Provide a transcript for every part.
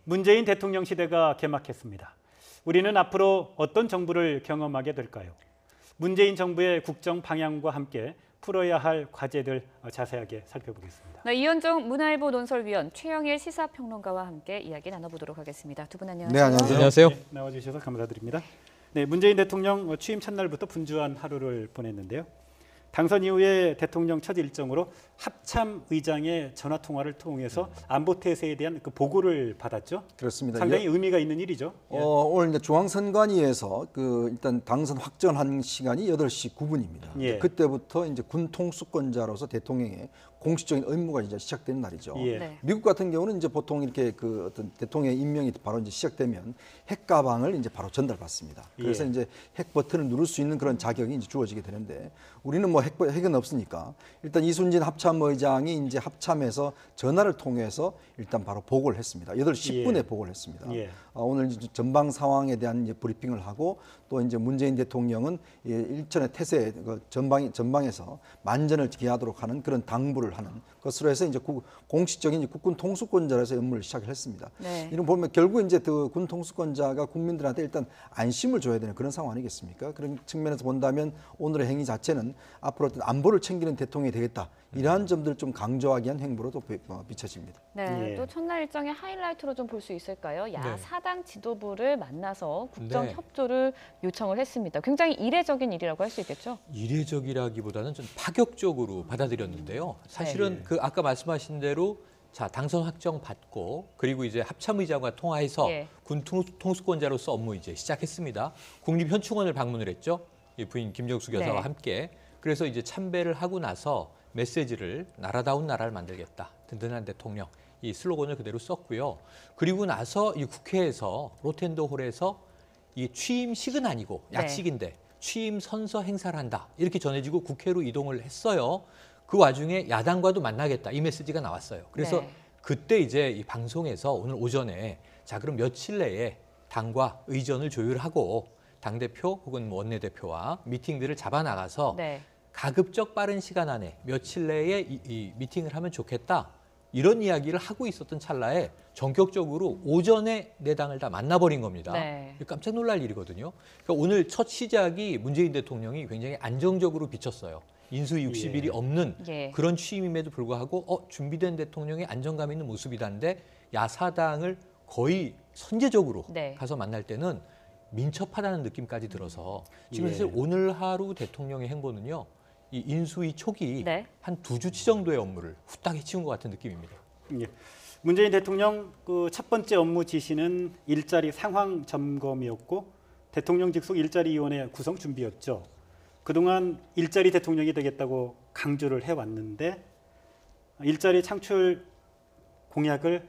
문재인 대통령 시대가 개막했습니다. 우리는 앞으로 어떤 정부를 경험하게 될까요? 문재인 정부의 국정 방향과 함께 풀어야 할 과제들 자세하게 살펴보겠습니다. 네, 이현정 문화일보 논설위원, 최영일 시사평론가와 함께 이야기 나눠보도록 하겠습니다. 두 분 안녕하세요. 네, 안녕하세요. 안녕하세요. 네, 나와주셔서 감사드립니다. 네, 문재인 대통령 취임 첫날부터 분주한 하루를 보냈는데요. 당선 이후에 대통령 첫 일정으로 합참 의장의 전화 통화를 통해서 안보 태세에 대한 그 보고를 받았죠. 그렇습니다. 상당히 의미가 있는 일이죠. 오늘 이제 중앙선관위에서 일단 당선 확정한 시간이 8시 9분입니다. 예. 그때부터 이제 군 통수권자로서 대통령의 공식적인 의무가 이제 시작되는 날이죠. 예. 네. 미국 같은 경우는 이제 보통 이렇게 어떤 대통령의 임명이 바로 이제 시작되면 핵 가방을 이제 바로 전달받습니다. 그래서 예. 이제 핵 버튼을 누를 수 있는 그런 자격이 이제 주어지게 되는데 우리는 뭐 핵은 없으니까 일단 이순신 합참의장이 이제 합참에서 전화를 통해서 일단 바로 보고를 했습니다. 8시 10분에 보고를 했습니다. 예. 오늘 이제 전방 상황에 대한 이제 브리핑을 하고 또 이제 문재인 대통령은 일전의 태세 전방에서 만전을 기하도록 하는 그런 당부를 하는 것으로 해서 이제 공식적인 국군 통수권자로서 업무를 시작을 했습니다. 네. 이런 보면 결국 이제 그 군 통수권자가 국민들한테 일단 안심을 줘야 되는 그런 상황 아니겠습니까? 그런 측면에서 본다면 오늘의 행위 자체는 앞으로 어떤 안보를 챙기는 대통령이 되겠다. 이러한 점들을 좀 강조하기 위한 행보로 또 비춰집니다. 네, 예. 또 첫날 일정의 하이라이트로 좀 볼 수 있을까요? 야 네. 사당 지도부를 만나서 국정 네. 협조를 요청을 했습니다. 굉장히 이례적인 일이라고 할 수 있겠죠? 이례적이라기보다는 좀 파격적으로 받아들였는데요. 사실은 예. 그 아까 말씀하신 대로 자 당선 확정 받고 그리고 이제 합참의장과 통화해서 예. 군 통수권자로서 업무 이제 시작했습니다. 국립현충원을 방문을 했죠. 이 부인 김정숙 여사와 네. 함께. 그래서 이제 참배를 하고 나서 메시지를 나라다운 나라를 만들겠다. 든든한 대통령. 이 슬로건을 그대로 썼고요. 그리고 나서 이 국회에서 로텐더 홀에서 이 취임식은 아니고 네. 약식인데 취임 선서 행사를 한다. 이렇게 전해지고 국회로 이동을 했어요. 그 와중에 야당과도 만나겠다. 이 메시지가 나왔어요. 그래서 네. 그때 이제 이 방송에서 오늘 오전에 자 그럼 며칠 내에 당과 의전을 조율하고 당대표 혹은 뭐 원내대표와 미팅들을 잡아나가서 네. 가급적 빠른 시간 안에 며칠 내에 이 미팅을 하면 좋겠다. 이런 이야기를 하고 있었던 찰나에 전격적으로 오전에 네 당을 다 만나버린 겁니다. 네. 깜짝 놀랄 일이거든요. 그러니까 오늘 첫 시작이 문재인 대통령이 굉장히 안정적으로 비쳤어요. 인수위 60일이 예. 없는 예. 그런 취임임에도 불구하고 준비된 대통령의 안정감 있는 모습이다는데 야사당을 거의 선제적으로 네. 가서 만날 때는 민첩하다는 느낌까지 들어서 지금 예. 사실 오늘 하루 대통령의 행보는요. 이 인수위 초기 네. 한 2주치 정도의 업무를 후딱 해치운 것 같은 느낌입니다. 예. 문재인 대통령 그 첫 번째 업무 지시는 일자리 상황 점검이었고 대통령 직속 일자리위원회 구성 준비였죠. 그동안 일자리 대통령이 되겠다고 강조를 해왔는데 일자리 창출 공약을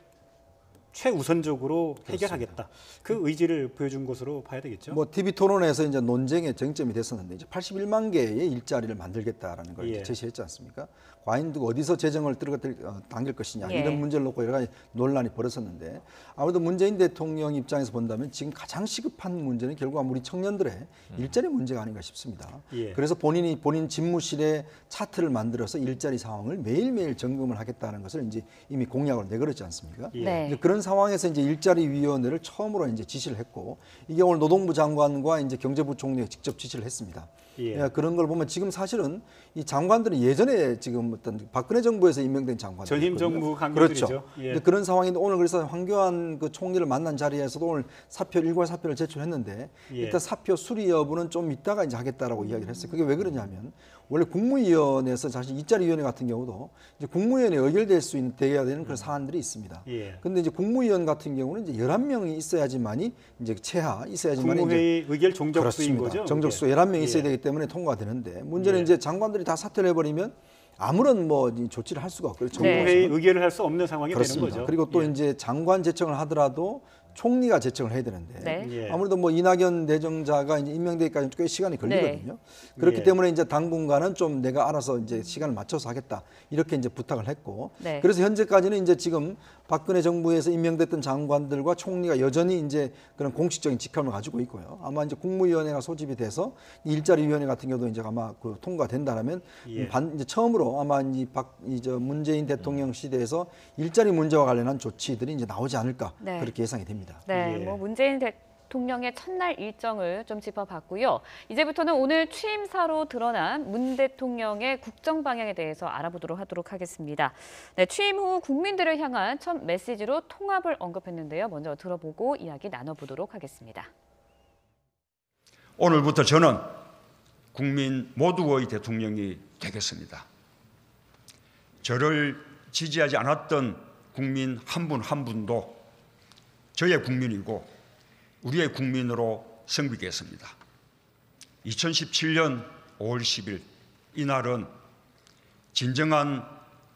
최우선적으로 해결하겠다. 그 의지를 보여준 것으로 봐야 되겠죠. 뭐 TV 토론에서 이제 논쟁의 쟁점이 됐었는데 이제 81만 개의 일자리를 만들겠다라는 걸 예. 이제 제시했지 않습니까? 과연 어디서 재정을 당길 것이냐 예. 이런 문제를 놓고 여러 가지 논란이 벌어졌는데 아무래도 문재인 대통령 입장에서 본다면 지금 가장 시급한 문제는 결국 우리 청년들의 일자리 문제가 아닌가 싶습니다. 예. 그래서 본인 집무실에 차트를 만들어서 일자리 상황을 매일매일 점검을 하겠다는 것을 이제 이미 공약으로 내걸었지 않습니까? 예. 네. 이제 그런 상황에서 이제 일자리위원회를 처음으로 이제 지시를 했고 이게 오늘 노동부 장관과 이제 경제부 총리가 직접 지시를 했습니다. 예. 그런 걸 보면 지금 사실은 이 장관들은 예전에 지금 어떤 박근혜 정부에서 임명된 장관들 전임 정부 관계들이죠. 그렇죠. 예. 근데 그런 상황인데 오늘 그래서 황교안 그 총리를 만난 자리에서도 오늘 일괄 사표를 제출했는데 예. 일단 사표 수리 여부는 좀 이따가 이제 하겠다라고 이야기를 했어요. 그게 왜 그러냐면 원래 국무위원회에서 사실 일자리위원회 같은 경우도 이제 국무위원회 의결될 수 있는 돼야 되는 그런 사안들이 있습니다. 예. 근데 이제 국무위원 같은 경우는 이제 11명이 있어야지만이 이제 최하 있어야지만이 국무회의 의결 종적수인 그렇습니다. 거죠. 정적수 그게? 11명이 있어야 예. 되기 때문에 통과가 되는데 문제는 예. 이제 장관들이 다 사퇴를 해버리면 아무런 뭐 조치를 할 수가 없고요. 네. 국무회의 의결을 할 수 없는 상황이 그렇습니다. 되는 거죠. 그리고 또 예. 이제 장관 제청을 하더라도 총리가 제청을 해야 되는데 네. 예. 아무래도 뭐 이낙연 내정자가 이제 임명되기까지 꽤 시간이 걸리거든요. 그렇기 예. 때문에 이제 당분간은 좀 내가 알아서 이제 시간을 맞춰서 하겠다 이렇게 이제 부탁을 했고 네. 그래서 현재까지는 이제 지금 박근혜 정부에서 임명됐던 장관들과 총리가 여전히 이제 그런 공식적인 직함을 가지고 있고요. 아마 이제 국무위원회가 소집이 돼서 일자리 위원회 같은 경우도 이제 아마 그 통과된다라면 예. 이제 처음으로 아마 저 문재인 대통령 시대에서 일자리 문제와 관련한 조치들이 이제 나오지 않을까 네. 그렇게 예상이 됩니다. 네, 예. 뭐 문재인 대통령의 첫날 일정을 좀 짚어봤고요. 이제부터는 오늘 취임사로 드러난 문 대통령의 국정 방향에 대해서 알아보도록 하도록 하겠습니다. 네, 취임 후 국민들을 향한 첫 메시지로 통합을 언급했는데요. 먼저 들어보고 이야기 나눠보도록 하겠습니다. 오늘부터 저는 국민 모두의 대통령이 되겠습니다. 저를 지지하지 않았던 국민 한 분 한 분도 저의 국민이고 우리의 국민으로 성비겠습니다. 2017년 5월 10일 이날은 진정한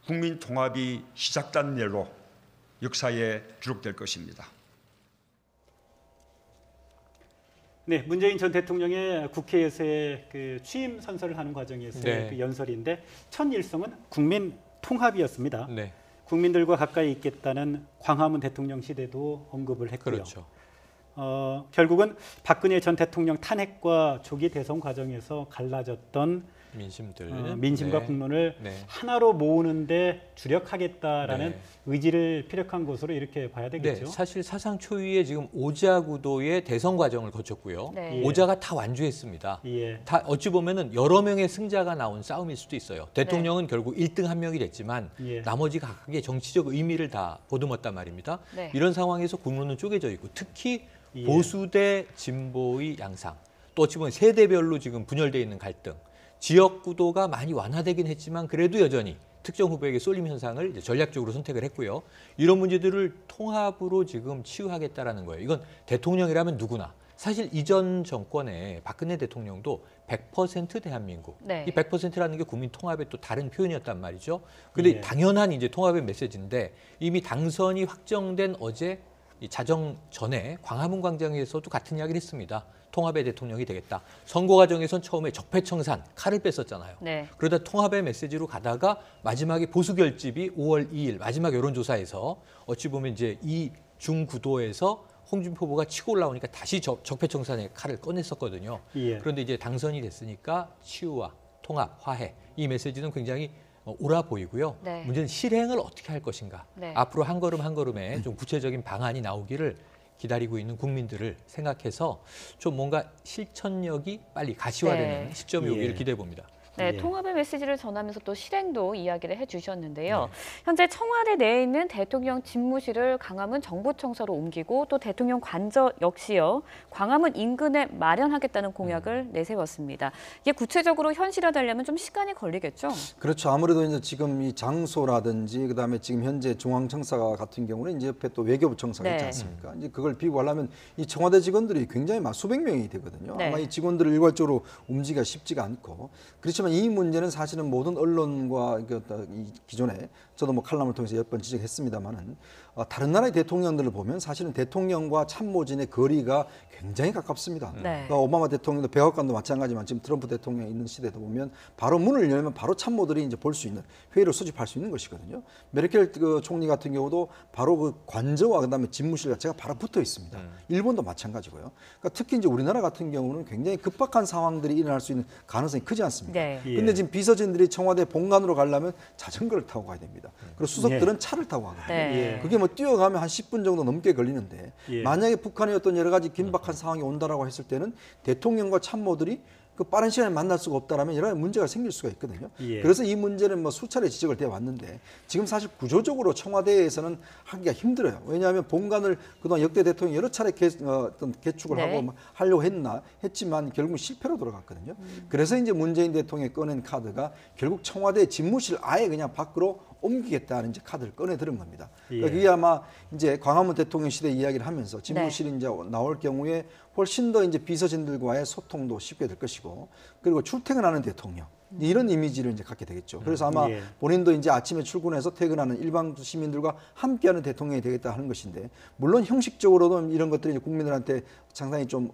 국민 통합이 시작된 날로 역사에 기록될 것입니다. 네, 문재인 전 대통령의 국회에서의 그 취임 선서를 하는 과정에서의 네. 그 연설인데 첫 일성은 국민 통합이었습니다. 네, 국민들과 가까이 있겠다는 광화문 대통령 시대도 언급을 했고요. 그렇죠. 결국은 박근혜 전 대통령 탄핵과 조기 대선 과정에서 갈라졌던 민심들, 민심과 네. 국론을 네. 하나로 모으는데 주력하겠다라는 네. 의지를 피력한 것으로 이렇게 봐야 되겠죠. 네, 사실 사상 초유의 지금 오자 구도의 대선 과정을 거쳤고요. 네. 예. 오자가 다 완주했습니다. 예. 다 어찌 보면은 여러 명의 승자가 나온 싸움일 수도 있어요. 대통령은 결국 1등 한 명이 됐지만 예. 나머지 각각의 정치적 의미를 다 보듬었단 말입니다. 네. 이런 상황에서 국론은 쪼개져 있고 특히 예. 보수 대 진보의 양상, 또 어찌 보면 세대별로 지금 분열되어 있는 갈등, 지역 구도가 많이 완화되긴 했지만 그래도 여전히 특정 후보에게 쏠림 현상을 이제 전략적으로 선택을 했고요. 이런 문제들을 통합으로 지금 치유하겠다라는 거예요. 이건 대통령이라면 누구나. 사실 이전 정권의 박근혜 대통령도 100% 대한민국. 네. 이 100%라는 게 국민 통합의 또 다른 표현이었단 말이죠. 근데 예. 당연한 이제 통합의 메시지인데 이미 당선이 확정된 어제 이 자정 전에 광화문 광장에서도 같은 이야기를 했습니다. 통합의 대통령이 되겠다. 선거 과정에선 처음에 적폐청산 칼을 뺐었잖아요. 네. 그러다 통합의 메시지로 가다가 마지막에 보수 결집이 5월 2일 마지막 여론조사에서 어찌 보면 이제 이 중구도에서 홍준표 후보가 치고 올라오니까 다시 적폐청산의 칼을 꺼냈었거든요. 예. 그런데 이제 당선이 됐으니까 치유와 통합, 화해 이 메시지는 굉장히 옳아 보이고요. 네. 문제는 실행을 어떻게 할 것인가. 네. 앞으로 한 걸음 한 걸음에 좀 구체적인 방안이 나오기를 기다리고 있는 국민들을 생각해서 좀 뭔가 실천력이 빨리 가시화되는 네. 시점이 예. 오기를 기대해 봅니다. 네, 예. 통합의 메시지를 전하면서 또 실행도 이야기를 해주셨는데요. 현재 청와대 내에 있는 대통령 집무실을 광화문 정부청사로 옮기고 또 대통령 관저 역시요 광화문 인근에 마련하겠다는 공약을 내세웠습니다. 이게 구체적으로 현실화되려면 좀 시간이 걸리겠죠? 그렇죠. 아무래도 이제 지금 이 장소라든지 그다음에 지금 현재 중앙청사 같은 경우는 이제 옆에 또 외교부 청사가 네. 있지 않습니까? 이제 그걸 비교하려면 이 청와대 직원들이 굉장히 막 수백 명이 되거든요. 네. 아마 이 직원들을 일괄적으로 움직이기가 쉽지가 않고 그렇지만 이 문제는 사실은 모든 언론과 이 기존에 저도 뭐 칼럼을 통해서 몇 번 지적했습니다만은 다른 나라의 대통령들을 보면 사실은 대통령과 참모진의 거리가 굉장히 가깝습니다. 네. 그러니까 오바마 대통령도 백악관도 마찬가지지만 지금 트럼프 대통령이 있는 시대도 보면 바로 문을 열면 바로 참모들이 이제 볼 수 있는 회의를 수집할 수 있는 것이거든요. 메르켈 그 총리 같은 경우도 바로 그 관저와 그다음에 집무실 자체가 바로 붙어 있습니다. 일본도 마찬가지고요. 그러니까 특히 이제 우리나라 같은 경우는 굉장히 급박한 상황들이 일어날 수 있는 가능성이 크지 않습니까? 네. 예. 근데 지금 비서진들이 청와대 본관으로 가려면 자전거를 타고 가야 됩니다. 그리고 수석들은 차를 타고 가거든요. 네. 예. 그게 뭐 뛰어가면 한 10분 정도 넘게 걸리는데 예. 만약에 북한의 어떤 여러 가지 긴박한 상황이 온다라고 했을 때는 대통령과 참모들이 그 빠른 시간에 만날 수가 없다라면 여러 가지 문제가 생길 수가 있거든요. 예. 그래서 이 문제는 뭐 수차례 지적을 돼 왔는데 지금 사실 구조적으로 청와대에서는 하기가 힘들어요. 왜냐하면 본관을 그동안 역대 대통령이 여러 차례 어떤 개축을 네. 하고 막 하려고 했지만 결국 실패로 돌아갔거든요. 그래서 이제 문재인 대통령이 꺼낸 카드가 결국 청와대 집무실 아예 그냥 밖으로 옮기겠다는 이제 카드를 꺼내 들은 겁니다. 그러니까 예. 그게 아마 이제 광화문 대통령 시대 이야기를 하면서 집무실이 이제 나올 경우에 훨씬 더 이제 비서진들과의 소통도 쉽게 될 것이고 그리고 출퇴근하는 대통령 이런 이미지를 이제 갖게 되겠죠. 그래서 아마 예. 본인도 이제 아침에 출근해서 퇴근하는 일반 시민들과 함께하는 대통령이 되겠다 하는 것인데, 물론 형식적으로도 이런 것들이 이제 국민들한테 상당히 좀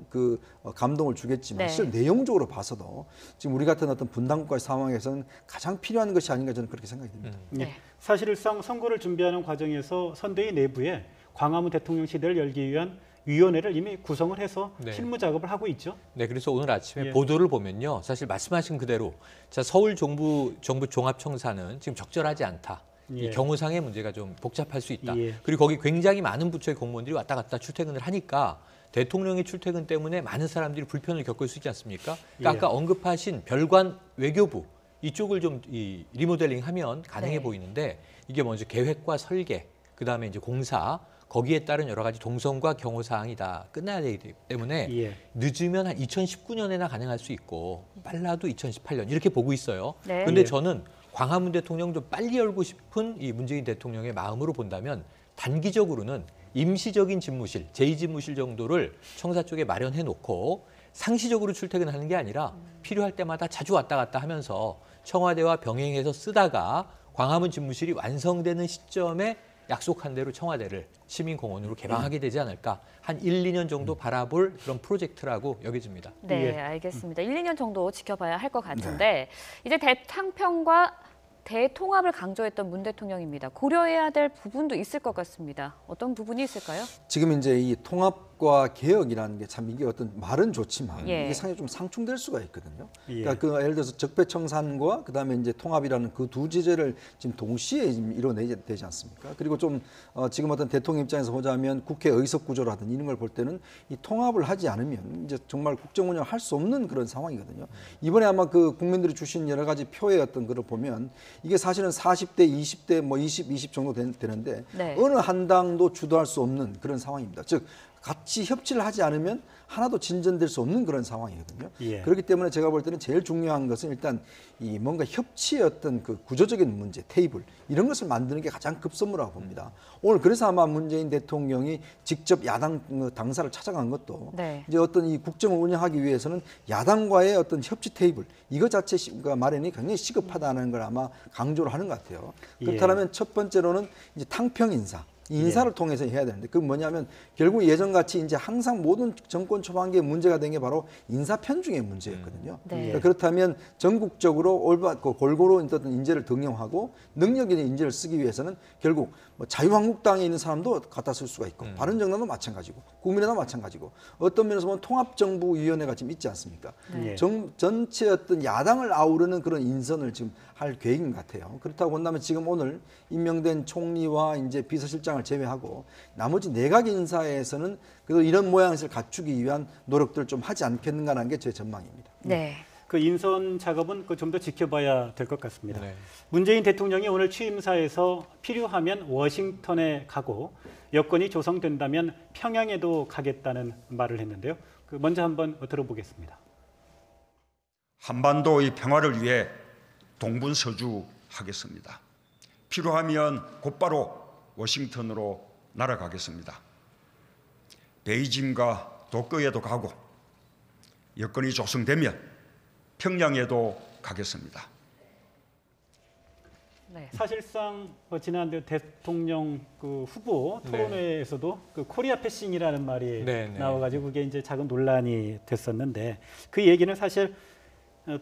감동을 주겠지만, 네. 실제 내용적으로 봐서도 지금 우리 같은 어떤 분단국가의 상황에서는 가장 필요한 것이 아닌가 저는 그렇게 생각이 듭니다. 예. 네. 사실상 선거를 준비하는 과정에서 선대위 내부에 광화문 대통령 시대를 열기 위한 위원회를 이미 구성을 해서 네. 실무 작업을 하고 있죠. 네, 그래서 오늘 아침에 예. 보도를 보면요, 사실 말씀하신 그대로 자 서울 정부 종합청사는 지금 적절하지 않다. 예. 이 경호상의 문제가 좀 복잡할 수 있다. 예. 그리고 거기 굉장히 많은 부처의 공무원들이 왔다 갔다 출퇴근을 하니까 대통령의 출퇴근 때문에 많은 사람들이 불편을 겪을 수 있지 않습니까? 그러니까 예. 아까 언급하신 별관 외교부 이쪽을 좀 리모델링하면 가능해 네. 보이는데, 이게 먼저 계획과 설계, 그 다음에 이제 공사, 거기에 따른 여러 가지 동선과 경호 사항이 다 끝나야 되기 때문에 예. 늦으면 한 2019년에나 가능할 수 있고 빨라도 2018년 이렇게 보고 있어요. 네. 그런데 예. 저는 광화문 대통령 좀 빨리 열고 싶은 이 문재인 대통령의 마음으로 본다면 단기적으로는 임시적인 집무실, 제2집무실 정도를 청사 쪽에 마련해 놓고 상시적으로 출퇴근하는 게 아니라 필요할 때마다 자주 왔다 갔다 하면서 청와대와 병행해서 쓰다가 광화문 집무실이 완성되는 시점에 약속한 대로 청와대를 시민공원으로 개방하게 되지 않을까, 한 1, 2년 정도 바라볼 그런 프로젝트라고 여겨집니다. 네, 예. 알겠습니다. 1, 2년 정도 지켜봐야 할 것 같은데 이제 대탕평과 대통합을 강조했던 문 대통령입니다. 고려해야 될 부분도 있을 것 같습니다. 어떤 부분이 있을까요? 지금 이제 이 통합과 개혁이라는 게 참 이게 어떤 말은 좋지만 예. 이게 상당히 좀 상충될 수가 있거든요. 예. 그러니까 예를 들어서 적폐청산과 그다음에 이제 통합이라는 그 두 주제를 지금 동시에 지금 이뤄내야 되지 않습니까? 그리고 좀 지금 어떤 대통령 입장에서 보자면 국회 의석 구조라든지 이런 걸 볼 때는 이 통합을 하지 않으면 이제 정말 국정 운영을 할 수 없는 그런 상황이거든요. 이번에 아마 그 국민들이 주신 여러 가지 표의 어떤 거를 보면 이게 사실은 40대, 20대, 뭐 20 정도 되는데 네. 어느 한 당도 주도할 수 없는 그런 상황입니다. 즉 같이 협치를 하지 않으면 하나도 진전될 수 없는 그런 상황이거든요. 예. 그렇기 때문에 제가 볼 때는 제일 중요한 것은 일단 이 뭔가 협치의 어떤 그 구조적인 문제, 테이블 이런 것을 만드는 게 가장 급선무라고 봅니다. 오늘 그래서 아마 문재인 대통령이 직접 야당 당사를 찾아간 것도 네. 이제 어떤 이 국정을 운영하기 위해서는 야당과의 어떤 협치 테이블 이거 자체가 마련이 굉장히 시급하다는 걸 아마 강조를 하는 것 같아요. 예. 그렇다면 첫 번째로는 이제 탕평 인사. 인사를 통해서 해야 되는데 그건 뭐냐면 결국 예전같이 이제 항상 모든 정권 초반기에 문제가 된 게 바로 인사 편중의 문제였거든요. 네. 그러니까 그렇다면 전국적으로 골고루 어떤 인재를 등용하고 능력 있는 인재를 쓰기 위해서는 결국 뭐 자유한국당에 있는 사람도 갖다 쓸 수가 있고 바른정당도 마찬가지고 국민의당도 마찬가지고 어떤 면에서 보면 통합정부위원회가 지금 있지 않습니까? 네. 전체 어떤 야당을 아우르는 그런 인선을 지금 할 계획인 것 같아요. 그렇다고 본다면 지금 오늘 임명된 총리와 이제 비서실장을 제외하고 나머지 내각 인사에서는 그래도 이런 모양새를 갖추기 위한 노력들을 좀 하지 않겠는가라는 게 제 전망입니다. 네. 그 인선 작업은 좀 더 지켜봐야 될 것 같습니다. 네. 문재인 대통령이 오늘 취임사에서 필요하면 워싱턴에 가고 여건이 조성된다면 평양에도 가겠다는 말을 했는데요. 그 먼저 한번 들어보겠습니다. 한반도의 평화를 위해 동분서주하겠습니다. 필요하면 곧바로 워싱턴으로 날아가겠습니다. 베이징과 도쿄에도 가고 여건이 조성되면 평양에도 가겠습니다. 네. 사실상 지난 대통령 그 후보 토론회에서도 그 코리아 패싱이라는 말이 네, 네. 나와가지고 그게 이제 작은 논란이 됐었는데 그 얘기는 사실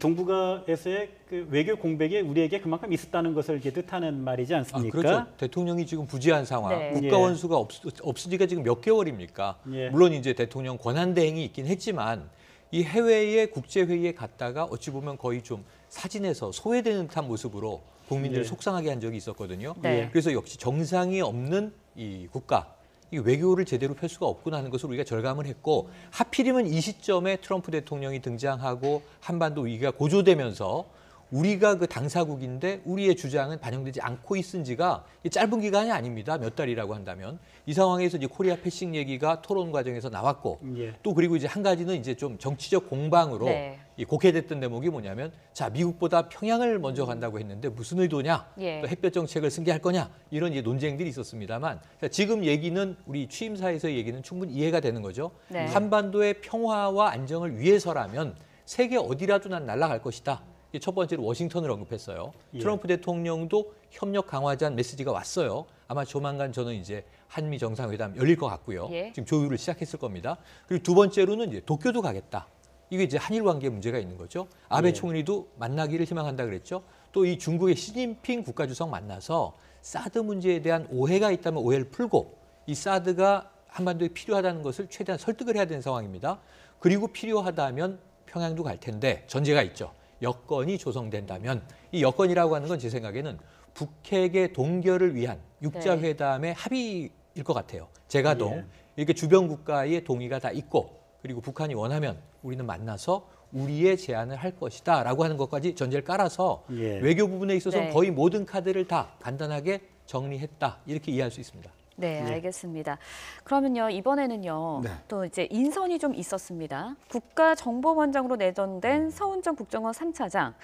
동북아에서의 그 외교 공백이 우리에게 그만큼 있었다는 것을 이렇게 뜻하는 말이지 않습니까? 그렇죠. 대통령이 지금 부재한 상황, 네. 국가 예. 원수가 없은 지가 지금 몇 개월입니까? 예. 물론 이제 대통령 권한대행이 있긴 했지만 이 해외의 국제회의에 갔다가 어찌 보면 거의 좀 사진에서 소외되는 듯한 모습으로 국민들을 예. 속상하게 한 적이 있었거든요. 네. 그래서 역시 정상이 없는 이 국가, 이 외교를 제대로 펼 수가 없구나 하는 것을 우리가 절감을 했고 하필이면 이 시점에 트럼프 대통령이 등장하고 한반도 위기가 고조되면서 우리가 그 당사국인데 우리의 주장은 반영되지 않고 있은 지가 짧은 기간이 아닙니다. 몇 달이라고 한다면. 이 상황에서 이제 코리아 패싱 얘기가 토론 과정에서 나왔고 예. 또 그리고 이제 한 가지는 이제 좀 정치적 공방으로 네. 이 곡해됐던 대목이 뭐냐면 자 미국보다 평양을 먼저 간다고 했는데 무슨 의도냐 예. 또 햇볕 정책을 승계할 거냐 이런 이제 논쟁들이 있었습니다만 자, 지금 얘기는 우리 취임사에서의 얘기는 충분히 이해가 되는 거죠. 네. 한반도의 평화와 안정을 위해서라면 세계 어디라도 난 날아갈 것이다. 이게 첫 번째로 워싱턴을 언급했어요. 예. 트럼프 대통령도 협력 강화자는 메시지가 왔어요. 아마 조만간 저는 이제 한미 정상회담 열릴 것 같고요. 예. 지금 조율을 시작했을 겁니다. 그리고 두 번째로는 이제 도쿄도 가겠다. 이게 이제 한일 관계에 문제가 있는 거죠. 아베 예. 총리도 만나기를 희망한다 그랬죠. 또 이 중국의 시진핑 국가주석 만나서 사드 문제에 대한 오해가 있다면 오해를 풀고 이 사드가 한반도에 필요하다는 것을 최대한 설득을 해야 되는 상황입니다. 그리고 필요하다면 평양도 갈 텐데 전제가 있죠. 여건이 조성된다면 이 여건이라고 하는 건 제 생각에는 북핵의 동결을 위한 육자회담의 합의일 것 같아요. 제가동 예. 이렇게 주변 국가의 동의가 다 있고 그리고 북한이 원하면 우리는 만나서 우리의 제안을 할 것이다라고 하는 것까지 전제를 깔아서 예. 외교 부분에 있어서 네. 거의 모든 카드를 다 간단하게 정리했다 이렇게 이해할 수 있습니다. 네, 예. 알겠습니다. 그러면요, 이번에는요, 네. 또 이제 인선이 좀 있었습니다. 국가정보원장으로 내정된 서훈정 국정원 3차장.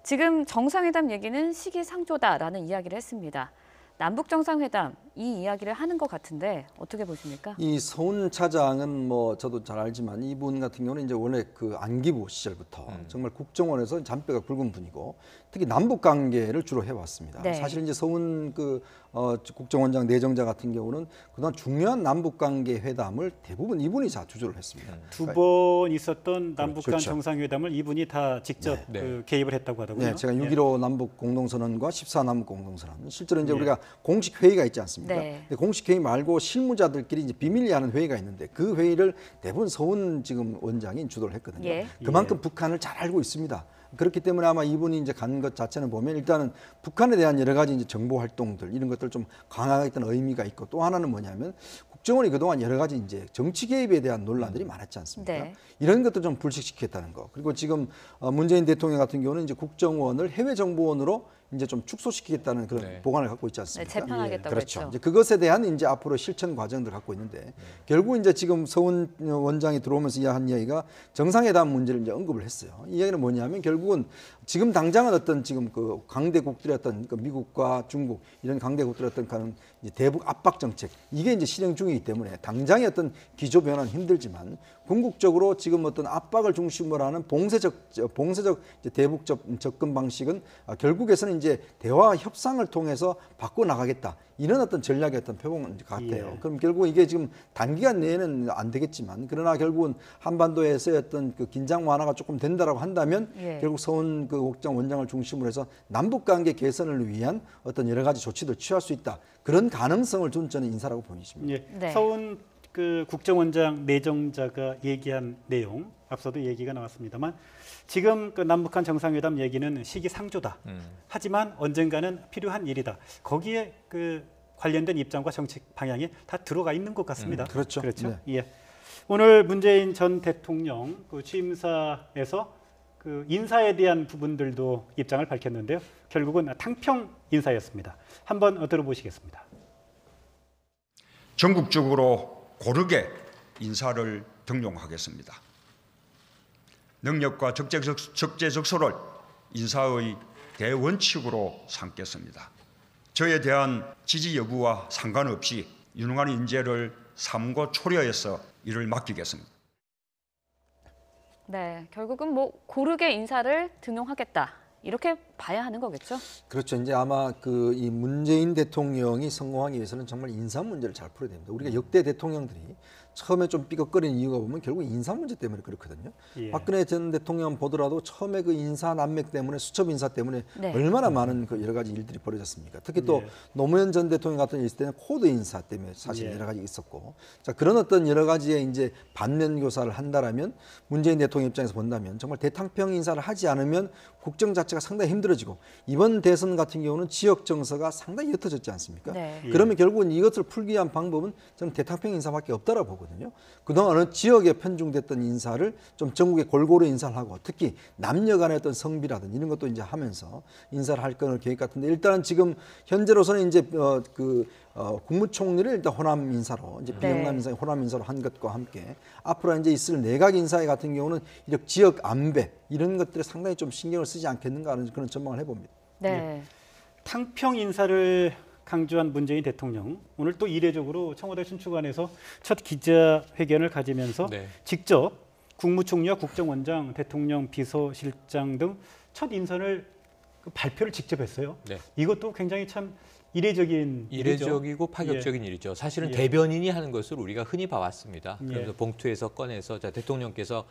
지금 정상회담 얘기는 시기상조다라는 이야기를 했습니다. 남북 정상회담 이 이야기를 하는 것 같은데 어떻게 보십니까? 이 서훈 차장은 뭐 저도 잘 알지만 이분 같은 경우는 이제 원래 그 안기부 시절부터 정말 국정원에서 잔뼈가 굵은 분이고 특히 남북 관계를 주로 해왔습니다. 네. 사실 이제 서훈 국정원장 내정자 같은 경우는 그동안 중요한 남북 관계 회담을 대부분 이분이 다 주조를 했습니다. 두 번 있었던 남북 간 그렇죠. 정상회담을 이분이 다 직접 네. 그 개입을 했다고 하더군요. 네, 제가 예. 6.15 남북 공동선언과 14 남북 공동선언 실제로 이제 예. 우리가 공식 회의가 있지 않습니까? 네. 근데 공식 회의 말고 실무자들끼리 이제 비밀리 하는 회의가 있는데 그 회의를 대부분 서훈 지금 원장이 주도를 했거든요. 예. 그만큼 북한을 잘 알고 있습니다. 그렇기 때문에 아마 이분이 이제 간 것 자체는 보면 일단은 북한에 대한 여러 가지 이제 정보 활동들 이런 것들 좀 강화하겠다는 의미가 있고 또 하나는 뭐냐면 국정원이 그동안 여러 가지 이제 정치 개입에 대한 논란들이 많았지 않습니까? 네. 이런 것도 좀 불식시켰다는 거. 그리고 지금 문재인 대통령 같은 경우는 이제 국정원을 해외 정보원으로 이제 좀 축소시키겠다는 그런 네. 보관을 갖고 있지 네, 않습니까? 재편하겠다고 그렇죠. 했죠. 이제 그것에 대한 이제 앞으로 실천 과정들 갖고 있는데 결국 이제 지금 서훈 원장이 들어오면서 한 이야기가 정상회담 문제를 이제 언급을 했어요. 이 이야기는 뭐냐면 결국은 지금 당장은 어떤 지금 그 강대국들의 어떤 그 미국과 중국 이런 강대국들의 어떤 그런 이제 대북 압박 정책 이게 이제 실행 중이기 때문에 당장의 어떤 기조 변화는 힘들지만 궁극적으로 지금 어떤 압박을 중심으로 하는 봉쇄적 이제 대북 접근 방식은 결국에서는 이제 대화 협상을 통해서 바꿔 나가겠다 이런 어떤 전략의 어떤 표본 같아요. 예. 그럼 결국 이게 지금 단기간 내에는 안 되겠지만 그러나 결국은 한반도에서의 어떤 그 긴장 완화가 조금 된다라고 한다면 예. 결국 서훈 그 국정 원장을 중심으로 해서 남북 관계 개선을 위한 어떤 여러 가지 조치를 취할 수 있다 그런 가능성을 둔 저는 인사라고 보입니다. 예. 네. 서훈 그 국정원장 내정자가 얘기한 내용 앞서도 얘기가 나왔습니다만 지금 그 남북한 정상회담 얘기는 시기상조다. 하지만 언젠가는 필요한 일이다. 거기에 그 관련된 입장과 정책 방향이 다 들어가 있는 것 같습니다. 그렇죠. 그렇죠. 네. 예. 오늘 문재인 전 대통령 그 취임사에서 그 인사에 대한 부분들도 입장을 밝혔는데요. 결국은 탕평 인사였습니다. 한번 들어보시겠습니다. 전국적으로 고르게 인사를 등용하겠습니다. 능력과 적재적소를 인사의 대원칙으로 삼겠습니다. 저에 대한 지지 여부와 상관없이 유능한 인재를 삼고 초려해서 일을 맡기겠습니다. 네, 결국은 뭐 고르게 인사를 등용하겠다. 이렇게 봐야 하는 거겠죠? 그렇죠. 이제 아마 그 이 문재인 대통령이 성공하기 위해서는 정말 인사 문제를 잘 풀어야 됩니다. 우리가 역대 대통령들이 처음에 좀 삐걱거리는 이유가 보면 결국 인사 문제 때문에 그렇거든요. 예. 박근혜 전 대통령 보더라도 처음에 그 인사 난맥 때문에 수첩 인사 때문에 네. 얼마나 많은 그 여러 가지 일들이 벌어졌습니까? 특히 또 예. 노무현 전 대통령 같은 일 있을 때는 코드 인사 때문에 사실 예. 여러 가지 있었고, 자 그런 어떤 여러 가지의 이제 반면 교사를 한다라면 문재인 대통령 입장에서 본다면 정말 대탕평 인사를 하지 않으면 국정 자체가 상당히 힘들어지고 이번 대선 같은 경우는 지역 정서가 상당히 옅어졌지 않습니까? 네. 예. 그러면 결국은 이것을 풀기 위한 방법은 저는 대탕평 인사밖에 없다라고 보거든요. 그동안 어느 지역에 편중됐던 인사를 좀 전국에 골고루 인사를 하고 특히 남녀 간의 어떤 성비라든지 이런 것도 이제 하면서 인사를 할 거는 계획 같은데 일단은 지금 현재로서는 이제 국무총리를 일단 호남 인사로 이제 네. 비영남 인사 호남 인사로 한 것과 함께 앞으로 이제 있을 내각 인사회 같은 경우는 이렇게 지역 안배 이런 것들에 상당히 좀 신경을 쓰지 않겠는가 하는 그런 전망을 해봅니다. 네. 탕평 인사를 강조한 문재인 대통령 오늘 또 이례적으로 청와대 순추관에서 첫 기자회견을 가지면서 네. 직접 국무총리와 국정원장, 대통령 비서실장 등 첫 인선을 그 발표를 직접 했어요. 네. 이것도 굉장히 참 이례적인 일이죠. 이례적이고 파격적인 일이죠. 사실은 예. 대변인이 하는 것을 우리가 흔히 봐왔습니다. 예. 그래서 봉투에서 꺼내서 자, 대통령께서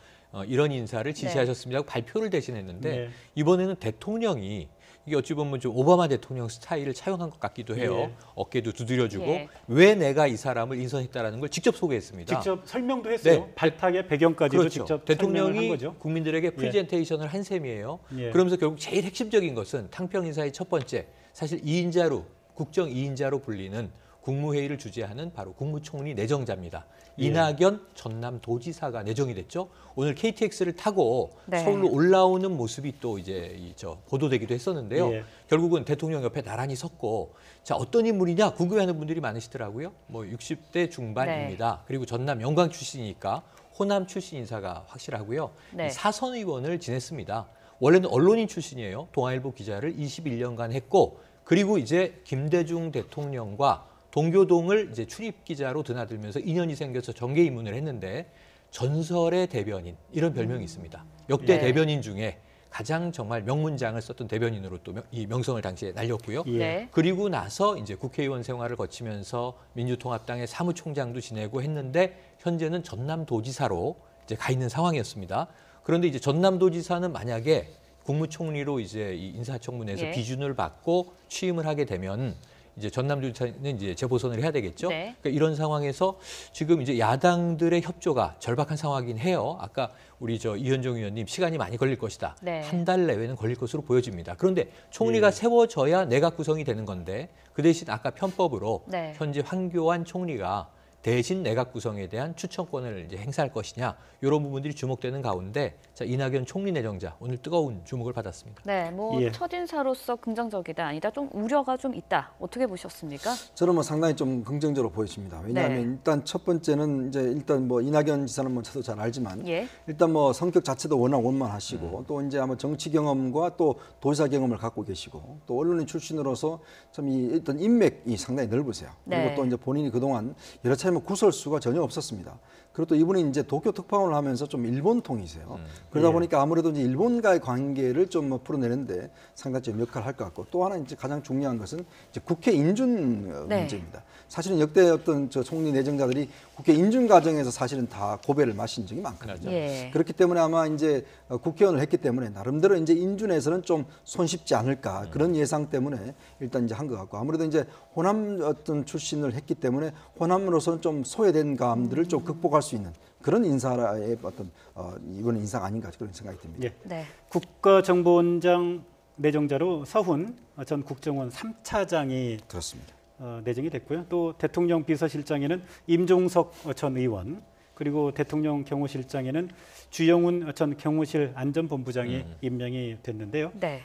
이런 인사를 지시하셨습니다 하고 발표를 대신했는데 네. 이번에는 대통령이 이게 어찌 보면 좀 오바마 대통령 스타일을 차용한 것 같기도 해요. 예. 어깨도 두드려주고 예. 왜 내가 이 사람을 인선했다라는 걸 직접 소개했습니다. 직접 설명도 했어요. 네. 발탁의 배경까지도 그렇죠. 직접 설명을 한 대통령이 거죠. 국민들에게 프레젠테이션을 한 셈이에요. 예. 그러면서 결국 제일 핵심적인 것은 탕평 인사의 첫 번째, 사실 2인자로 국정 2인자로 불리는 국무회의를 주재하는 바로 국무총리 내정자입니다. 예. 이낙연 전남도지사가 내정이 됐죠. 오늘 KTX를 타고 네. 서울로 올라오는 모습이 또 이제 보도되기도 했었는데요. 예. 결국은 대통령 옆에 나란히 섰고 자 어떤 인물이냐 궁금해하는 분들이 많으시더라고요. 뭐 60대 중반입니다. 그리고 전남 영광 출신이니까 호남 출신 인사가 확실하고요. 네. 사선 의원을 지냈습니다. 원래는 언론인 출신이에요. 동아일보 기자를 21년간 했고 그리고 이제 김대중 대통령과 동교동을 이제 출입 기자로 드나들면서 인연이 생겨서 정계 입문을 했는데 전설의 대변인 이런 별명이 있습니다. 역대 네. 대변인 중에 가장 정말 명문장을 썼던 대변인으로 또 이 명성을 당시에 날렸고요. 예. 네. 그리고 나서 이제 국회의원 생활을 거치면서 민주통합당의 사무총장도 지내고 했는데 현재는 전남도지사로 이제 가 있는 상황이었습니다. 그런데 이제 전남도지사는 만약에 국무총리로 이제 이 인사청문회에서 예. 비준을 받고 취임을 하게 되면 이제 전남도지사는 이제 재보선을 해야 되겠죠. 네. 그러니까 이런 상황에서 지금 이제 야당들의 협조가 절박한 상황이긴 해요. 아까 우리 이현정 의원님 시간이 많이 걸릴 것이다. 네. 한 달 내외는 걸릴 것으로 보여집니다. 그런데 총리가 예. 세워져야 내각 구성이 되는 건데 그 대신 아까 편법으로 네. 현재 황교안 총리가 대신 내각 구성에 대한 추천권을 이제 행사할 것이냐 이런 부분들이 주목되는 가운데 자 이낙연 총리 내정자 오늘 뜨거운 주목을 받았습니다. 네, 뭐 예. 첫인사로서 긍정적이다 아니다 좀 우려가 좀 있다. 어떻게 보셨습니까? 저는 뭐 상당히 좀 긍정적으로 보여집니다. 왜냐하면 네. 일단 첫 번째는 이제 일단 뭐 이낙연 지사는 뭐 저도 잘 알지만 예. 일단 뭐 성격 자체도 워낙 원만하시고 또 이제 아마 정치 경험과 또 도지사 경험을 갖고 계시고 또 언론인 출신으로서 참 이 일단 인맥이 상당히 넓으세요. 그리고 네. 또 이제 본인이 그동안 여러 차례 뭐 구설수가 전혀 없었습니다. 그리고 또 이분이 이제 도쿄 특파원을 하면서 좀 일본통이세요. 그러다 예. 보니까 아무래도 이제 일본과의 관계를 좀 뭐 풀어내는데 상당히 좀 역할을 할 것 같고 또 하나 이제 가장 중요한 것은 이제 국회 인준 네. 문제입니다. 사실은 역대 어떤 총리 내정자들이 국회 인준 과정에서 사실은 다 고배를 마신 적이 많거든요. 예. 그렇기 때문에 아마 이제 국회의원을 했기 때문에 나름대로 이제 인준에서는 좀 손쉽지 않을까 그런 예상 때문에 일단 이제 한 것 같고 아무래도 이제 호남 어떤 출신을 했기 때문에 호남으로서는 좀 소외된 감들을 좀 극복할 수 있는 그런 인사의 어떤 이번 인사가 아닌가 그런 생각이 듭니다. 예. 네. 국가정보원장 내정자로 서훈 전 국정원 3차장이 그렇습니다. 내정이 됐고요. 또 대통령 비서실장에는 임종석 전 의원 그리고 대통령 경호실장에는 주영훈 전 경호실 안전본부장이 임명이 됐는데요. 네.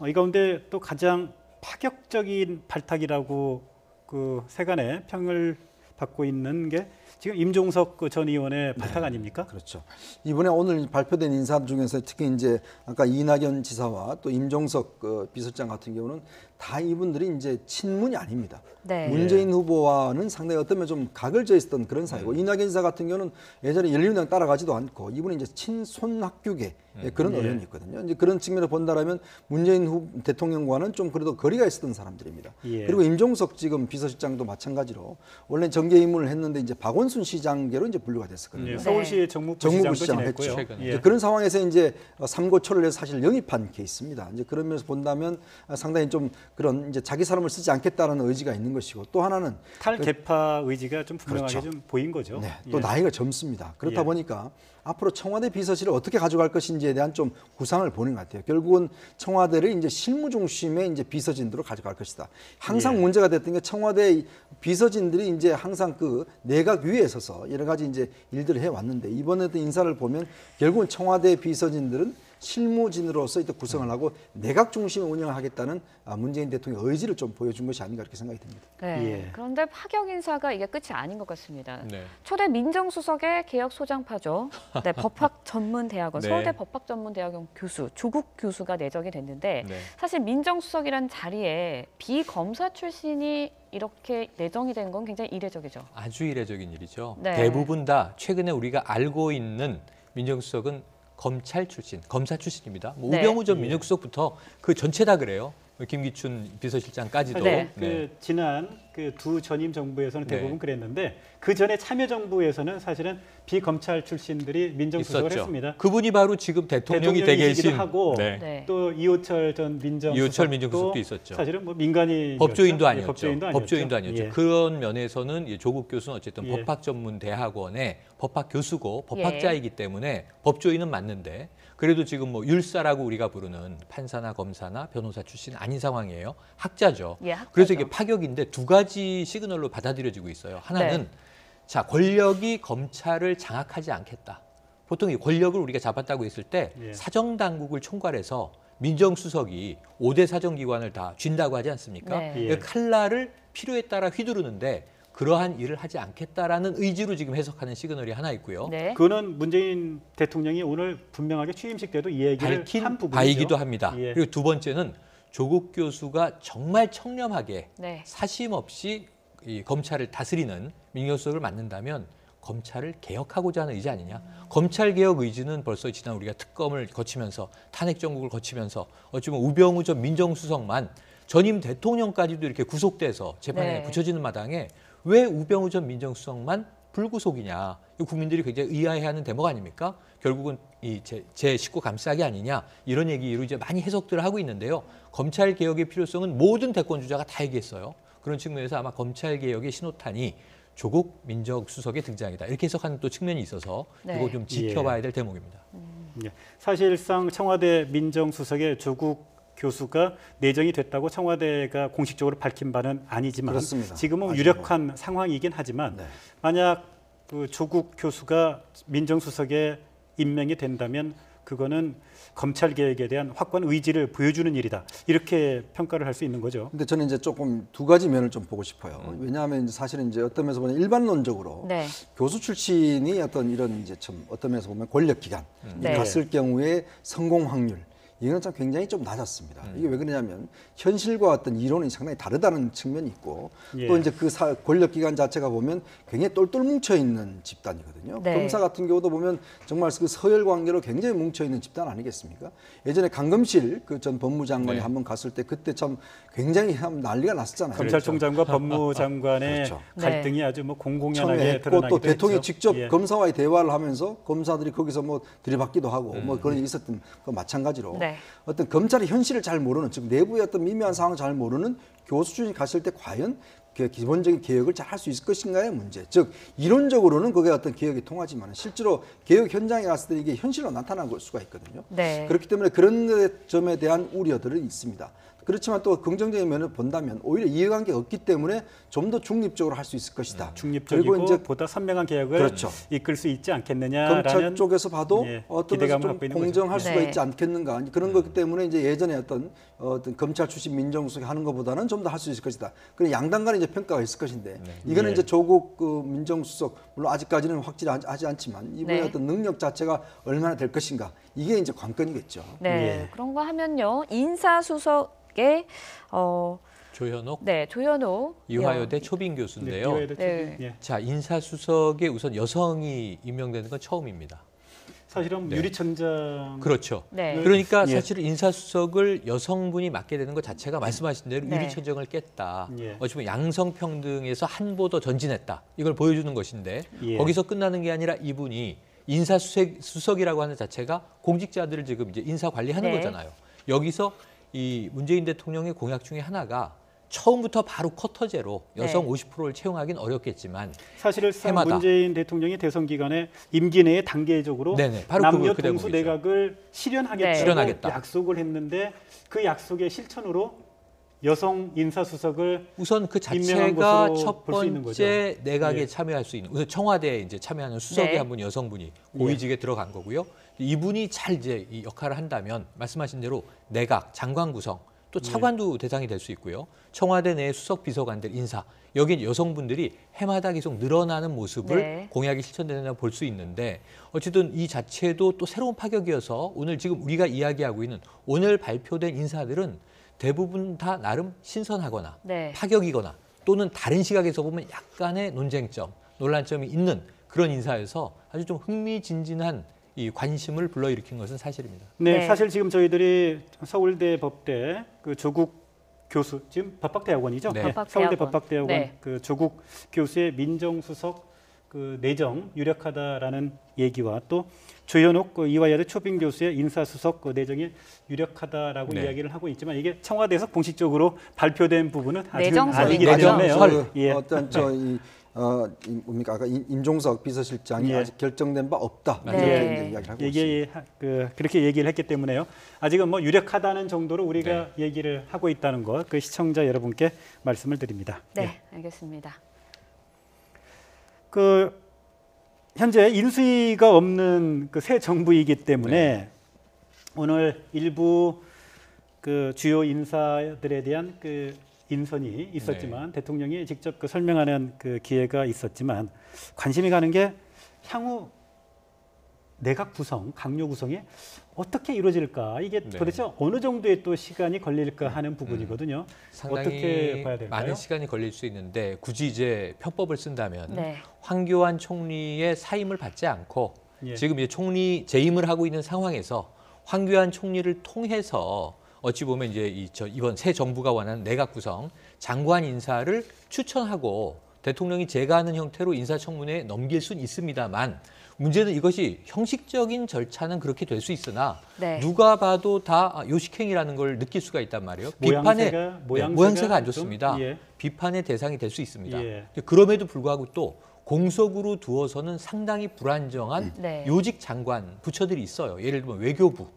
이 가운데 또 가장 파격적인 발탁이라고 그 세간의 평을 받고 있는 게 지금 임종석 전 의원의 발탁 아닙니까? 그렇죠. 이번에 오늘 발표된 인사 중에서 특히 이제 아까 이낙연 지사와 또 임종석 비서장 같은 경우는 다 이분들이 이제 친문이 아닙니다. 네. 문재인 후보와는 상당히 어떤 면 좀 각을 져 있었던 그런 사이고 이낙연 지사 같은 경우는 예전에 열린우당 따라가지도 않고 이분이 이제 친손학교계 그런 예. 어른이 있거든요. 이제 그런 측면에서 본다라면 문재인 대통령과는 좀 그래도 거리가 있었던 사람들입니다. 예. 그리고 임종석 지금 비서실장도 마찬가지로 원래 정계 입문을 했는데 이제 박원순 시장계로 이제 분류가 됐었거든요. 예, 서울시 정무부 정무부 시장도 시장 지냈고요. 했죠. 예. 이제 그런 상황에서 이제 삼고초를 해서 사실 영입한 케이스입니다. 이제 그런 면에서 본다면 상당히 좀 그런 이제 자기 사람을 쓰지 않겠다는 의지가 있는 것이고 또 하나는 탈개파 의지가 좀 분명하게 그렇죠. 좀 보인 거죠. 네, 또 예. 나이가 젊습니다. 그렇다 예. 보니까 앞으로 청와대 비서실을 어떻게 가져갈 것인지에 대한 좀 구상을 보는 것 같아요. 결국은 청와대를 이제 실무 중심의 이제 비서진으로 가져갈 것이다. 항상 예. 문제가 됐던 게 청와대 비서진들이 이제 항상 그 내각 위에 서서 여러 가지 이제 일들을 해 왔는데 이번에도 인사를 보면 결국은 청와대 비서진들은 실무진으로서 이제 구성을 하고 내각 중심의 운영을 하겠다는 문재인 대통령의 의지를 좀 보여준 것이 아닌가 이렇게 생각이 듭니다. 네. 예. 그런데 파격 인사가 이게 끝이 아닌 것 같습니다. 네. 초대 민정수석의 개혁 소장파죠. 네, 법학전문대학원 네. 서울대 법학전문대학원 교수 조국 교수가 내정이 됐는데 네. 사실 민정수석이라는 자리에 비검사 출신이 이렇게 내정이 된 건 굉장히 이례적이죠. 아주 이례적인 일이죠. 네. 대부분 다 최근에 우리가 알고 있는 민정수석은 검찰 출신, 검사 출신입니다. 뭐 네. 우병우 전 민정수석부터 그 전체 다 그래요. 김기춘 비서실장까지도. 네. 그 지난 그 두 전임 정부에서는 대부분 네. 그랬는데 그 전에 참여정부에서는 사실은 비검찰 출신들이 민정수석을 있었죠. 했습니다. 그분이 바로 지금 대통령이 되 대통령이시기도 계신 하고 네. 네. 또 이호철 전 민정수석도 이호철 민정수석도 있었죠. 사실은 뭐 민간인 법조인도 아니었죠. 법조인도 아니었죠. 아니었죠. 그런 면에서는 이 조국 교수는 어쨌든 예. 법학전문대학원의 법학 교수고 예. 법학자이기 때문에 법조인은 맞는데 그래도 지금 뭐 율사라고 우리가 부르는 판사나 검사나 변호사 출신 아닌 상황이에요. 학자죠. 예, 학자죠. 그래서 이게 파격인데 두 가지 시그널로 받아들여지고 있어요. 하나는 네. 자, 권력이 검찰을 장악하지 않겠다. 보통 이 권력을 우리가 잡았다고 했을 때 예. 사정당국을 총괄해서 민정수석이 5대 사정기관을 다 쥔다고 하지 않습니까? 네. 예. 그 칼날을 필요에 따라 휘두르는데 그러한 일을 하지 않겠다라는 의지로 지금 해석하는 시그널이 하나 있고요. 네. 그거는 문재인 대통령이 오늘 분명하게 취임식 때도 이 얘기를 밝힌 한 부분이죠. 바이기도 합니다. 예. 그리고 두 번째는 조국 교수가 정말 청렴하게 네. 사심 없이 이 검찰을 다스리는 민정수석을 맡는다면 검찰을 개혁하고자 하는 의지 아니냐. 검찰 개혁 의지는 벌써 지난 우리가 특검을 거치면서 탄핵 정국을 거치면서 어찌보면 우병우 전 민정수석만 전임 대통령까지도 이렇게 구속돼서 재판에 네. 붙여지는 마당에 왜 우병우 전 민정수석만 불구속이냐. 이 국민들이 굉장히 의아해하는 대목 아닙니까? 결국은 이 제 식구 감싸기 아니냐 이런 얘기로 이제 많이 해석들을 하고 있는데요. 검찰 개혁의 필요성은 모든 대권 주자가 다 얘기했어요. 그런 측면에서 아마 검찰 개혁의 신호탄이 조국 민정수석의 등장이다. 이렇게 해석하는 또 측면이 있어서 네. 이거 좀 지켜봐야 될 대목입니다. 예. 사실상 청와대 민정수석의 조국 교수가 내정이 됐다고 청와대가 공식적으로 밝힌 바는 아니지만 그렇습니다. 지금은 아직은. 유력한 상황이긴 하지만 네. 만약 그 조국 교수가 민정수석에 임명이 된다면 그거는 검찰 개혁에 대한 확고한 의지를 보여주는 일이다. 이렇게 평가를 할 수 있는 거죠. 근데 저는 이제 조금 두 가지 면을 좀 보고 싶어요. 왜냐하면 이제 사실은 이제 어떤 면에서 보면 일반론적으로 네. 교수 출신이 어떤 이런 이제 좀 어떤 면에서 보면 권력 기관 네. 갔을 경우에 성공 확률 이거는 참 굉장히 좀 낮았습니다. 이게 왜 그러냐면 현실과 어떤 이론이 상당히 다르다는 측면이 있고 예. 또 이제 그 권력 기관 자체가 보면 굉장히 똘똘 뭉쳐 있는 집단이거든요. 네. 검사 같은 경우도 보면 정말 그 서열 관계로 굉장히 뭉쳐 있는 집단 아니겠습니까? 예전에 강금실 그 전 법무장관이 네. 한번 갔을 때 그때 참 굉장히 난리가 났었잖아요. 검찰총장과 법무장관의 그렇죠. 갈등이 아주 뭐 처음에 공공연하게 했고 드러나기도 또 대통령이 했죠. 직접 예. 검사와의 대화를 하면서 검사들이 거기서 뭐 들이받기도 하고 뭐 그런 일이 있었던 거 마찬가지로 네. 어떤 검찰의 현실을 잘 모르는 즉 내부의 어떤 미묘한 상황을 잘 모르는 교수 출신이 갔을 때 과연 그 기본적인 개혁을 잘 할 수 있을 것인가의 문제. 즉 이론적으로는 그게 어떤 개혁이 통하지만 실제로 개혁 현장에 갔을 때 이게 현실로 나타날 수가 있거든요. 네. 그렇기 때문에 그런 점에 대한 우려들은 있습니다. 그렇지만 또 긍정적인 면을 본다면 오히려 이해관계가 없기 때문에 좀 더 중립적으로 할 수 있을 것이다. 중립적이고 그리고 이제 보다 선명한 개혁을 그렇죠. 이끌 수 있지 않겠느냐라는 검찰 쪽에서 봐도 예, 어떤 면에서 기대감을 좀 갖고 있는 공정할 거죠. 수가 네. 있지 않겠는가 그런 거기 때문에 이제 예전에 어떤 검찰 출신 민정수석이 하는 것보다는 좀 더 할 수 있을 것이다. 그런 양당 간의 이제 평가가 있을 것인데 이거는 예. 이제 조국 그 민정수석 물론 아직까지는 확실하지 않지만 이분의 네. 어떤 능력 자체가 얼마나 될 것인가 이게 이제 관건이겠죠. 네. 예. 그런가 하면요. 인사수석의 조현옥 네, 조현호 이화여대 초빙 교수인데요. 이화여대 네. 초빙. 예. 자, 인사수석에 우선 여성이 임명되는 건 처음입니다. 사실은 네. 유리천장 그렇죠. 네. 그러니까 예. 사실은 인사수석을 여성분이 맡게 되는 것 자체가 말씀하신 대로 네. 유리천정을 깼다. 예. 어찌보면 양성평등에서 한 보 더 전진했다. 이걸 보여주는 것인데 예. 거기서 끝나는 게 아니라 이분이 인사수석이라고 하는 자체가 공직자들을 지금 이제 인사 관리하는 네. 거잖아요. 여기서 이 문재인 대통령의 공약 중에 하나가 처음부터 바로 쿼터제로 여성 네. 50%를 채용하기는 어렵겠지만 사실상 해마다. 문재인 대통령이 대선 기간에 임기 내에 단계적으로 네네, 바로 남녀 그 동수 대목이죠. 내각을 실현하겠다고 네. 실현하겠다. 약속을 했는데 그 약속의 실천으로 여성 인사수석을 우선 그 임명한 자체가 것으로 첫 볼수 있는 거죠. 번째 내각에 예. 참여할 수 있는 우선 청와대에 이제 참여하는 수석이 네. 한 분 여성분이 고위직에 들어간 거고요. 이분이 잘 이제 이 역할을 한다면 말씀하신 대로 내각, 장관 구성 또 차관도 대상이 될 수 있고요. 청와대 내 수석 비서관들 인사 여기 여성분들이 해마다 계속 늘어나는 모습을 네. 공약이 실천되느냐 볼 수 있는데 어쨌든 이 자체도 또 새로운 파격이어서 오늘 지금 우리가 이야기하고 있는 오늘 발표된 인사들은 대부분 다 나름 신선하거나 네. 파격이거나 또는 다른 시각에서 보면 약간의 논쟁점, 논란점이 있는 그런 인사여서 아주 좀 흥미진진한 이 관심을 불러일으킨 것은 사실입니다. 네, 네. 사실 지금 저희들이 서울대 법대 그 조국 교수, 지금 법학대학원이죠? 네. 네, 서울대 법학대학원. 법학대학원 네. 그 조국 교수의 민정수석 그 내정 유력하다라는 얘기와 또 조현옥 그 이화여대 초빙 교수의 인사수석 그 내정이 유력하다라고 네. 이야기를 하고 있지만 이게 청와대에서 공식적으로 발표된 부분은 아직은 내정설이 아니기 내정 때문에요. 설. 예. 어떤 뭡니까 아까 임종석 비서실장이 예. 아직 결정된 바 없다 네. 이렇게 이제 이야기를 하고 있습니다. 이게 그렇게 얘기를 했기 때문에요. 아직은 뭐 유력하다는 정도로 우리가 얘기를 하고 있다는 것, 그 시청자 여러분께 말씀을 드립니다. 네, 알겠습니다. 그 현재 인수위가 없는 그 새 정부이기 때문에 오늘 일부 그 주요 인사들에 대한 그 인선이 있었지만 대통령이 직접 그 설명하는 그 기회가 있었지만 관심이 가는 게 향후 내각 구성, 강요 구성이 어떻게 이루어질까? 이게 네. 도대체 어느 정도의 또 시간이 걸릴까 하는 부분이거든요. 상당히 어떻게 봐야 될까요? 많은 시간이 걸릴 수 있는데 굳이 이제 편법을 쓴다면 네. 황교안 총리의 사임을 받지 않고 예. 지금 이제 총리 재임을 하고 있는 상황에서 황교안 총리를 통해서 어찌 보면 이제 이번 새 정부가 원하는 내각 구성 장관 인사를 추천하고 대통령이 제거하는 형태로 인사청문회에 넘길 수는 있습니다만 문제는 이것이 형식적인 절차는 그렇게 될 수 있으나 네. 누가 봐도 다 요식행위라는 걸 느낄 수가 있단 말이에요. 모양새가 안 좋습니다. 좀, 예. 비판의 대상이 될 수 있습니다. 예. 그럼에도 불구하고 또 공석으로 두어서는 상당히 불안정한 네. 요직 장관 부처들이 있어요. 예를 들면 외교부,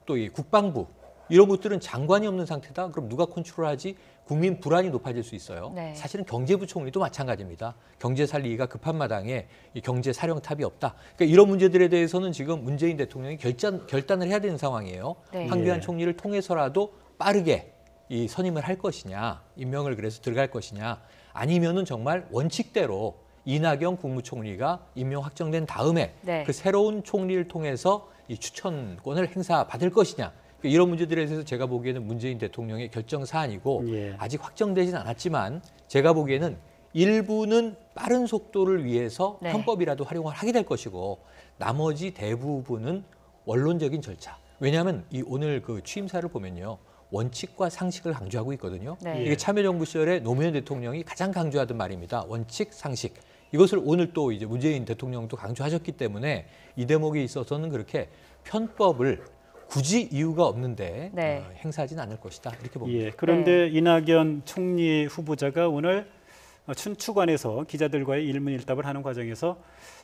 또 이 국방부 이런 것들은 장관이 없는 상태다. 그럼 누가 컨트롤하지? 국민 불안이 높아질 수 있어요. 네. 사실은 경제부총리도 마찬가지입니다. 경제 살리기가 급한 마당에 이 경제 사령탑이 없다. 그러니까 이런 문제들에 대해서는 지금 문재인 대통령이 결단을 해야 되는 상황이에요. 네. 황교안 예. 총리를 통해서라도 빠르게 이 선임을 할 것이냐, 임명을 그래서 들어갈 것이냐, 아니면은 정말 원칙대로 이낙연 국무총리가 임명 확정된 다음에 네. 그 새로운 총리를 통해서 이 추천권을 행사받을 것이냐. 이런 문제들에 대해서 제가 보기에는 문재인 대통령의 결정 사안이고 예. 아직 확정되진 않았지만 제가 보기에는 일부는 빠른 속도를 위해서 네. 편법이라도 활용을 하게 될 것이고 나머지 대부분은 원론적인 절차. 왜냐하면 이 오늘 그 취임사를 보면요. 원칙과 상식을 강조하고 있거든요. 네. 이게 참여정부 시절에 노무현 대통령이 가장 강조하던 말입니다. 원칙, 상식. 이것을 오늘 또 이제 문재인 대통령도 강조하셨기 때문에 이 대목에 있어서는 그렇게 편법을 굳이 이유가 없는데 네. 행사하지는 않을 것이다. 이렇게 봅니다. 예, 그런데 이낙연 총리 후보자가 오늘 춘추관에서 기자들과의 일문일답을 하는 과정에서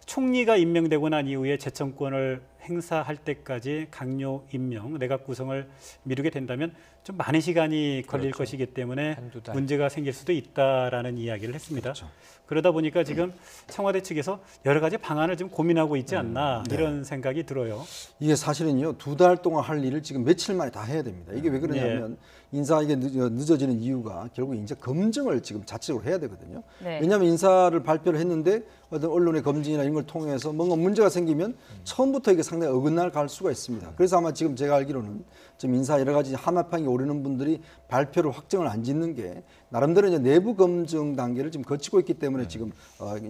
총리가 임명되고 난 이후에 재청권을 행사할 때까지 강요 임명, 내각 구성을 미루게 된다면 좀 많은 시간이 걸릴 그렇죠. 것이기 때문에 한두 달. 문제가 생길 수도 있다라는 이야기를 했습니다. 그렇죠. 그러다 보니까 지금 청와대 측에서 여러 가지 방안을 좀 고민하고 있지 않나 이런 생각이 들어요. 이게 사실은요 2달 동안 할 일을 지금 며칠 만에 다 해야 됩니다. 이게 왜 그러냐면 인사 이게 늦어지는 이유가 결국 인사 검증을 지금 자체적으로 해야 되거든요. 네. 왜냐하면 인사를 발표를 했는데 어떤 언론의 검증이나 이런 걸 통해서 뭔가 문제가 생기면 처음부터 이게 상당히 어긋날 갈 수가 있습니다. 그래서 아마 지금 제가 알기로는 지금 인사 여러 가지 하마평에 오르는 분들이 발표를 확정을 안 짓는 게 나름대로 이제 내부 검증 단계를 지금 거치고 있기 때문에 지금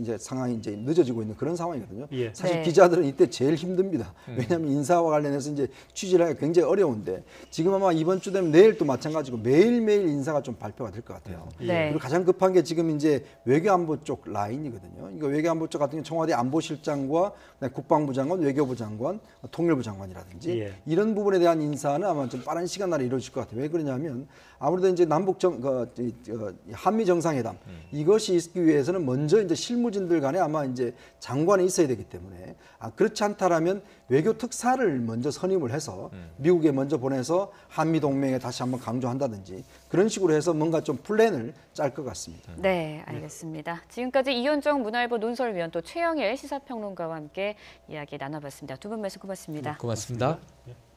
이제 상황이 이제 늦어지고 있는 그런 상황이거든요. 예. 사실 네. 기자들은 이때 제일 힘듭니다. 왜냐하면 인사와 관련해서 이제 취재를 하기가 굉장히 어려운데 지금 아마 이번 주 되면 내일 또 마찬가지고 매일매일 인사가 좀 발표가 될 것 같아요. 네. 그리고 가장 급한 게 지금 이제 외교안보 쪽 라인이거든요. 이거 외교안보 쪽 같은 경우 청와대 안보실장과 그다음에 국방부 장관, 외교부 장관, 통일부 장관이라든지 예. 이런 부분에 대한 인사는 아마 좀 빠른 시간 안에 이루어질 것 같아요. 왜 그러냐면 아무래도 이제 한미 정상회담 이것이 있기 위해서는 먼저 이제 실무진들 간에 아마 이제 장관이 있어야 되기 때문에 그렇지 않다라면 외교 특사를 먼저 선임을 해서 미국에 먼저 보내서 한미 동맹에 다시 한번 강조한다든지 그런 식으로 해서 뭔가 좀 플랜을 짤 것 같습니다. 네, 알겠습니다. 지금까지 이현정 문화일보 논설위원 또 최영일 시사평론가와 함께 이야기 나눠봤습니다. 두 분 말씀 고맙습니다. 고맙습니다. 예.